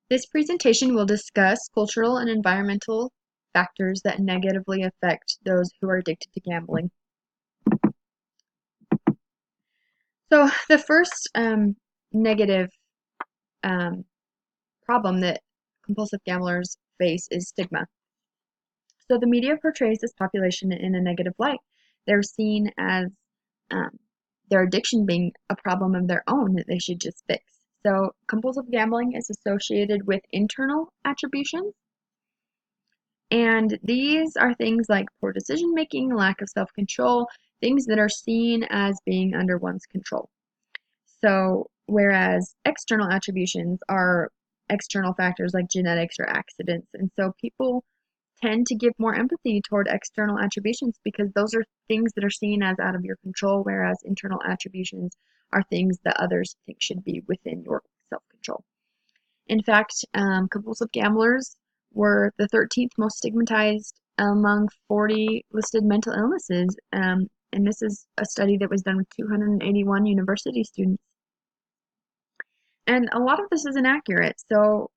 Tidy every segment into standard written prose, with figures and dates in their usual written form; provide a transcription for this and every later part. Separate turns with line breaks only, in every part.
This presentation will discuss cultural and environmental factors that negatively affect those who are addicted to gambling. So the first negative um, problem that compulsive gamblers face is stigma. So the media portrays this population in a negative light. They're seen as um, their addiction being a problem of their own that they should just fix. So compulsive gambling is associated with internal attributions, and these are things like poor decision making, lack of self control, things that are seen as being under one's control. So, whereas external attributions are external factors like genetics or accidents, and so people tend to give more empathy toward external attributions because those are things that are seen as out of your control, whereas internal attributions are things that others think should be within your self control. In fact, compulsive gamblers were the 13th most stigmatized among 40 listed mental illnesses, and this is a study that was done with 281 university students. And a lot of this is inaccurate. So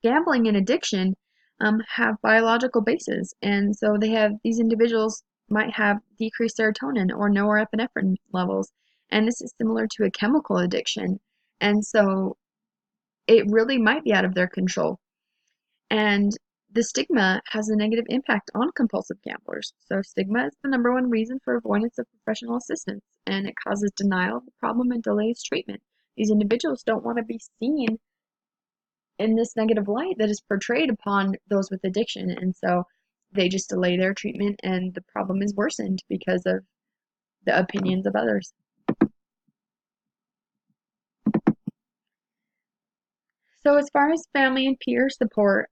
gambling and addiction have biological bases, and so these individuals might have decreased serotonin or norepinephrine levels, and this is similar to a chemical addiction, and so it really might be out of their control. And the stigma has a negative impact on compulsive gamblers. So stigma is the number one reason for avoidance of professional assistance, and it causes denial of the problem and delays treatment. These individuals don't want to be seen in this negative light that is portrayed upon those with addiction, and so they just delay their treatment and the problem is worsened because of the opinions of others. So as far as family and peer support,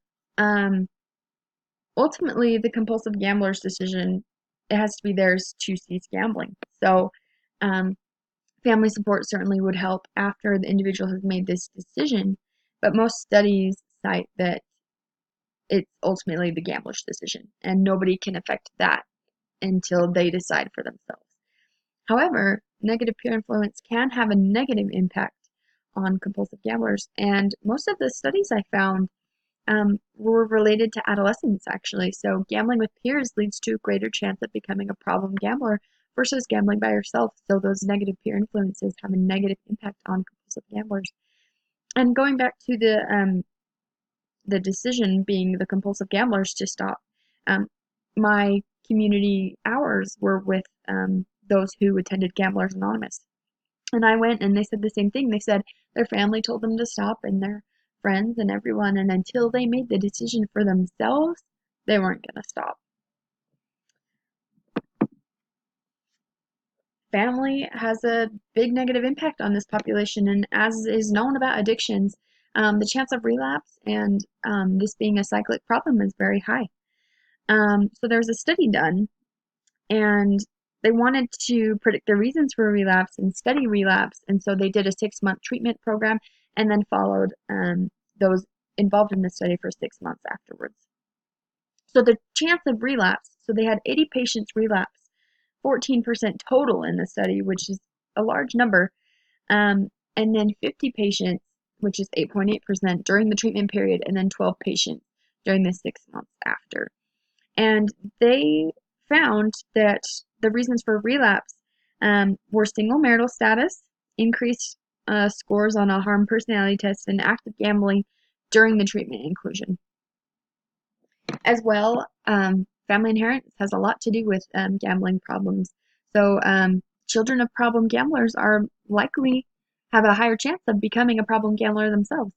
ultimately the compulsive gambler's decision, it has to be theirs to cease gambling. So um, family support certainly would help after the individual has made this decision, but most studies cite that it's ultimately the gambler's decision, and nobody can affect that until they decide for themselves. However, negative peer influence can have a negative impact on compulsive gamblers, and most of the studies I found were related to adolescents, actually. So, gambling with peers leads to a greater chance of becoming a problem gambler versus gambling by yourself. So, those negative peer influences have a negative impact on compulsive gamblers. And going back to the decision being the compulsive gamblers to stop. Um, my community hours were with those who attended Gamblers Anonymous. And I went and they said the same thing. They said their family told them to stop and their friends and everyone, and until they made the decision for themselves, they weren't going to stop. Family has a big negative impact on this population, and as is known about addictions, the chance of relapse and this being a cyclic problem is very high. So there was a study done, and they wanted to predict the reasons for relapse and study relapse, and so they did a 6-month treatment program and then followed those involved in the study for 6 months afterwards. So the chance of relapse, so they had 80 patients relapse, 14% total in the study, which is a large number, and then 50 patients, which is 8.8% during the treatment period, and then 12 patients during the 6 months after. And they found that the reasons for relapse were single marital status, increased scores on a harm personality test, and active gambling during the treatment inclusion. As well, family inheritance has a lot to do with gambling problems. So children of problem gamblers are likely have a higher chance of becoming a problem gambler themselves.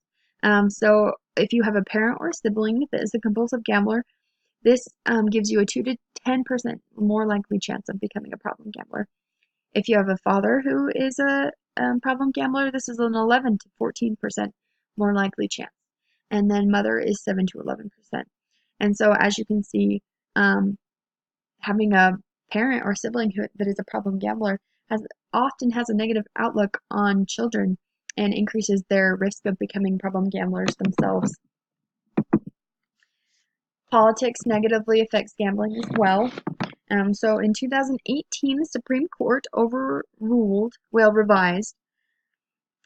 So if you have a parent or a sibling that is a compulsive gambler, this gives you a 2 to 10% more likely chance of becoming a problem gambler. If you have a father who is a problem gambler, this is an 11 to 14% more likely chance. And then mother is 7 to 11%. And so as you can see, having a parent or sibling that is a problem gambler often has a negative outlook on children and increases their risk of becoming problem gamblers themselves. Politics negatively affects gambling as well. So in 2018, the Supreme Court revised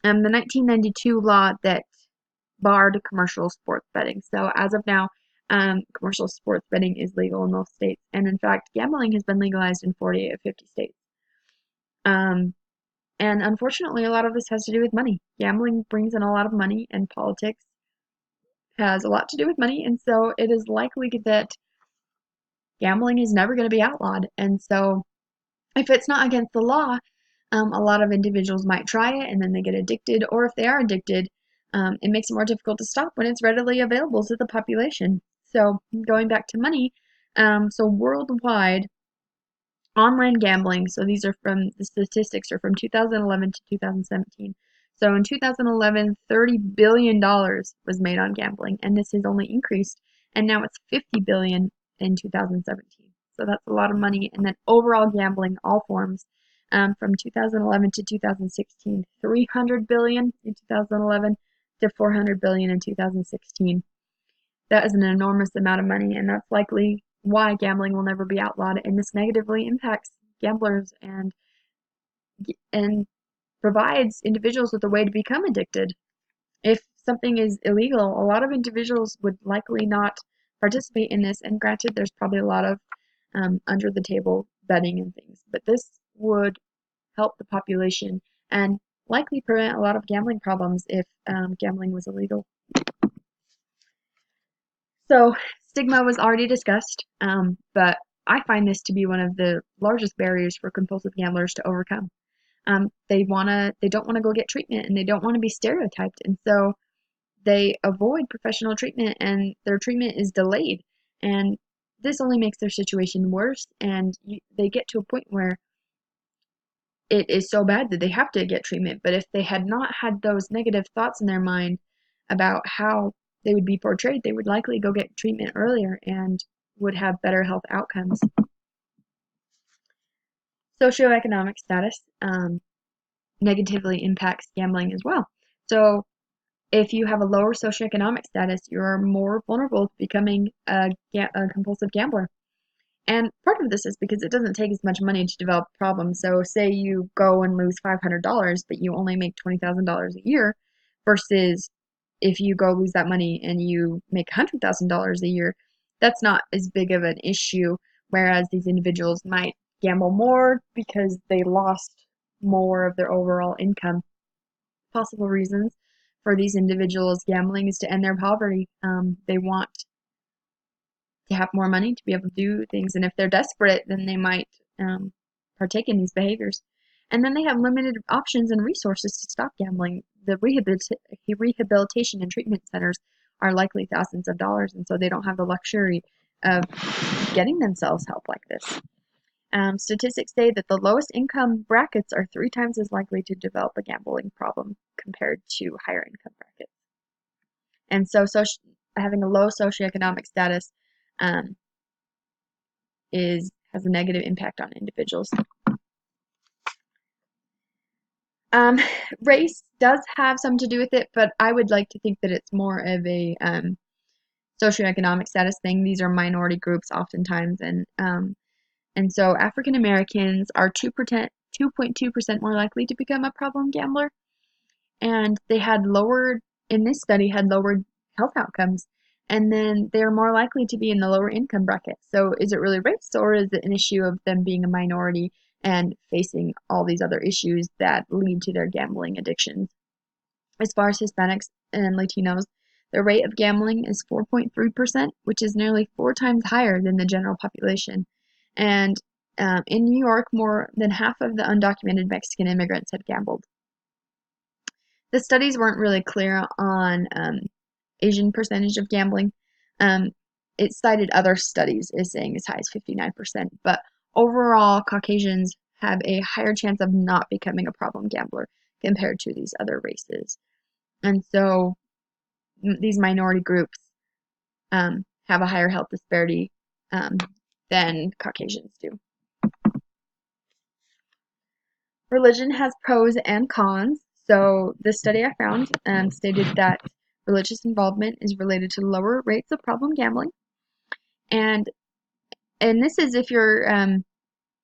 the 1992 law that barred commercial sports betting. So as of now, commercial sports betting is legal in most states, and in fact, gambling has been legalized in 48 of 50 states. Um, and unfortunately, a lot of this has to do with money. Gambling brings in a lot of money, and politics has a lot to do with money, and so it is likely that gambling is never going to be outlawed. And so, if it's not against the law, a lot of individuals might try it and then they get addicted, or if they are addicted, it makes it more difficult to stop when it's readily available to the population. So, going back to money, so worldwide, online gambling, so these are from the statistics are from 2011 to 2017. So in 2011, $30 billion was made on gambling, and this has only increased, and now it's 50 billion in 2017. So that's a lot of money. And then overall gambling, all forms, from 2011 to 2016, 300 billion in 2011 to 400 billion in 2016. That is an enormous amount of money, and that's likely why gambling will never be outlawed, and this negatively impacts gamblers and provides individuals with a way to become addicted. If something is illegal, a lot of individuals would likely not participate in this, and granted, there's probably a lot of under the table betting and things, but this would help the population and likely prevent a lot of gambling problems if gambling was illegal. So stigma was already discussed, but I find this to be one of the largest barriers for compulsive gamblers to overcome. They don't wanna go get treatment, and they don't want to be stereotyped, and so they avoid professional treatment, and their treatment is delayed, and this only makes their situation worse, and they get to a point where it is so bad that they have to get treatment. But if they had not had those negative thoughts in their mind about how they would be portrayed, they would likely go get treatment earlier and would have better health outcomes. Socioeconomic status negatively impacts gambling as well. So if you have a lower socioeconomic status, you're more vulnerable to becoming a compulsive gambler. And part of this is because it doesn't take as much money to develop problems. So say you go and lose $500, but you only make $20,000 a year, versus if you go lose that money and you make $100,000 a year, that's not as big of an issue. Whereas these individuals might gamble more because they lost more of their overall income. Possible reasons for these individuals gambling is to end their poverty. They want to have more money to be able to do things, and if they're desperate, then they might partake in these behaviors. And then they have limited options and resources to stop gambling. The rehabilitation and treatment centers are likely thousands of dollars, and so they don't have the luxury of getting themselves help like this. Statistics say that the lowest income brackets are 3 times as likely to develop a gambling problem compared to higher income brackets. And so having a low socioeconomic status has a negative impact on individuals. Race does have some to do with it, but I would like to think that it's more of a socioeconomic status thing. These are minority groups oftentimes, and so African Americans are 2.2% more likely to become a problem gambler, and they had lowered in this study had lowered health outcomes, and then they're more likely to be in the lower income bracket. So is it really race, or is it an issue of them being a minority and facing all these other issues that lead to their gambling addictions? As far as Hispanics and Latinos, the rate of gambling is 4.3%, which is nearly 4 times higher than the general population. And in New York, more than half of the undocumented Mexican immigrants had gambled. The studies weren't really clear on Asian percentage of gambling. It cited other studies as saying as high as 59%, but overall, Caucasians have a higher chance of not becoming a problem gambler compared to these other races. And so these minority groups have a higher health disparity than Caucasians do. Religion has pros and cons. So the study I found stated that religious involvement is related to lower rates of problem gambling. And this is if your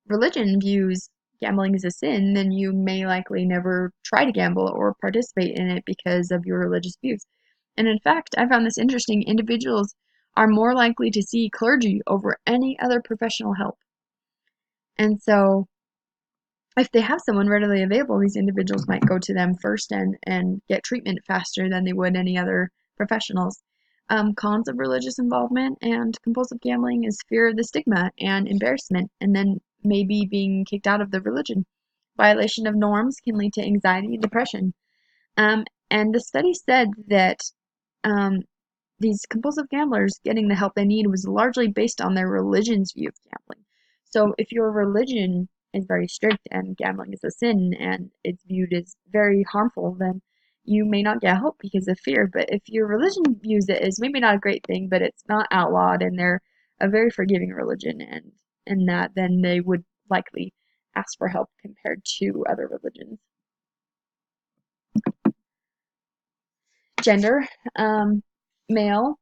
religion views gambling as a sin, then you may likely never try to gamble or participate in it because of your religious views. And in fact, I found this interesting. Individuals are more likely to see clergy over any other professional help. And so if they have someone readily available, these individuals might go to them first and get treatment faster than they would any other professionals. Cons of religious involvement and compulsive gambling is fear of the stigma and embarrassment, and then maybe being kicked out of the religion. Violation of norms can lead to anxiety and depression. And the study said that um, these compulsive gamblers getting the help they need was largely based on their religion's view of gambling. So if your religion is very strict and gambling is a sin and it's viewed as very harmful, then you may not get help because of fear. But if your religion views it as maybe not a great thing, but it's not outlawed and they're a very forgiving religion and that, then they would likely ask for help compared to other religions. Gender. Male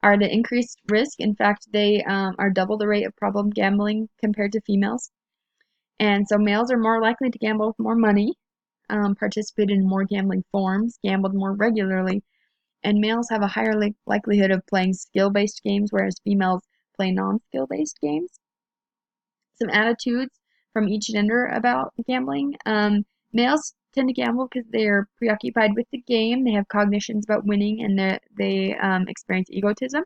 are at an increased risk. In fact, they are double the rate of problem gambling compared to females. And so males are more likely to gamble with more money, participate in more gambling forms, gambled more regularly, and males have a higher likelihood of playing skill-based games, whereas females play non-skill-based games. Some attitudes from each gender about gambling. Males tend to gamble because they're preoccupied with the game, they have cognitions about winning, and they experience egotism,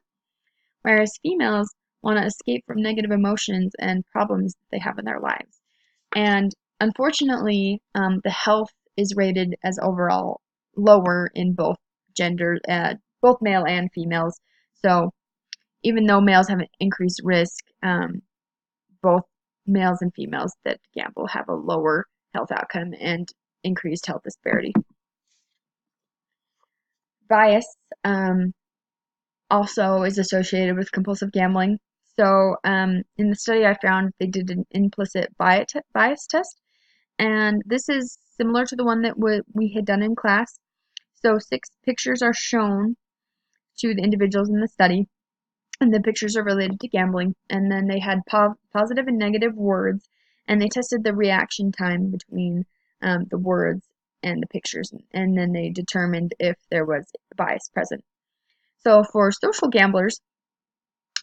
whereas females want to escape from negative emotions and problems that they have in their lives. And unfortunately, the health is rated as overall lower in both genders, both male and females. So even though males have an increased risk, both males and females that gamble have a lower health outcome and increased health disparity. Bias also is associated with compulsive gambling. So in the study I found, they did an implicit bias test, and this is similar to the one that we had done in class. So 6 pictures are shown to the individuals in the study, and the pictures are related to gambling, and then they had positive and negative words, and they tested the reaction time between the words and the pictures, and then they determined if there was bias present. So for social gamblers,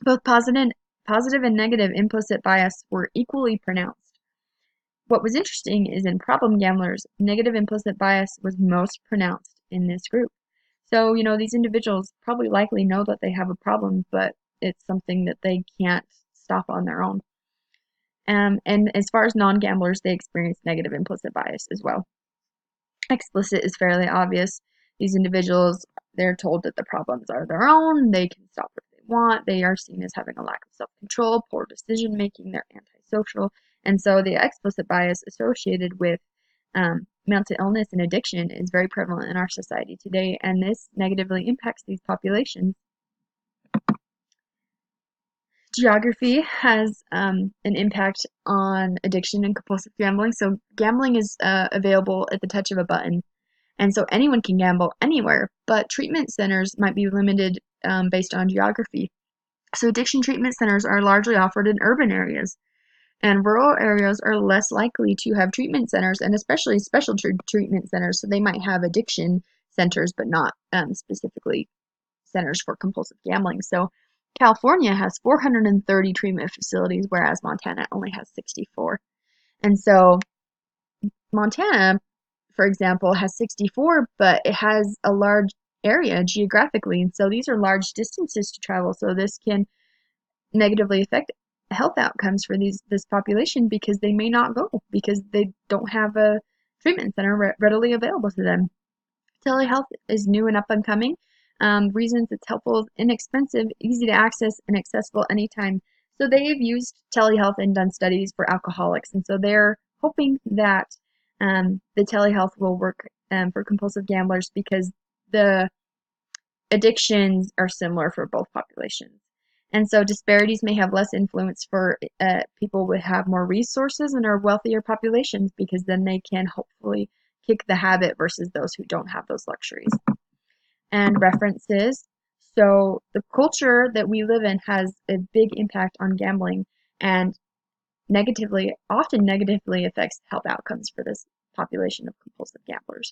both positive and negative implicit bias were equally pronounced. What was interesting is in problem gamblers, negative implicit bias was most pronounced in this group. So, these individuals probably likely know that they have a problem, but it's something that they can't stop on their own. And as far as non-gamblers, they experience negative implicit bias as well. Explicit is fairly obvious. These individuals, they're told that the problems are their own, they can stop if they want, they are seen as having a lack of self-control, poor decision-making, they're antisocial, and so the explicit bias associated with mental illness and addiction is very prevalent in our society today, and this negatively impacts these populations. Geography has an impact on addiction and compulsive gambling. So gambling is available at the touch of a button. And so anyone can gamble anywhere, but treatment centers might be limited based on geography. So addiction treatment centers are largely offered in urban areas, and rural areas are less likely to have treatment centers, and especially special treatment centers. So they might have addiction centers, but not specifically centers for compulsive gambling. So California has 430 treatment facilities, whereas Montana only has 64. And so Montana, for example, has 64, but it has a large area geographically. And so these are large distances to travel. So this can negatively affect health outcomes for this population because they may not go because they don't have a treatment center readily available to them. Telehealth is new and up and coming. Reasons it's helpful, inexpensive, easy to access, and accessible anytime. So they've used telehealth and done studies for alcoholics, and so they're hoping that the telehealth will work for compulsive gamblers because the addictions are similar for both populations. And so disparities may have less influence for people who have more resources and are wealthier populations because then they can hopefully kick the habit versus those who don't have those luxuries. And references. So the culture that we live in has a big impact on gambling and often negatively affects health outcomes for this population of compulsive gamblers.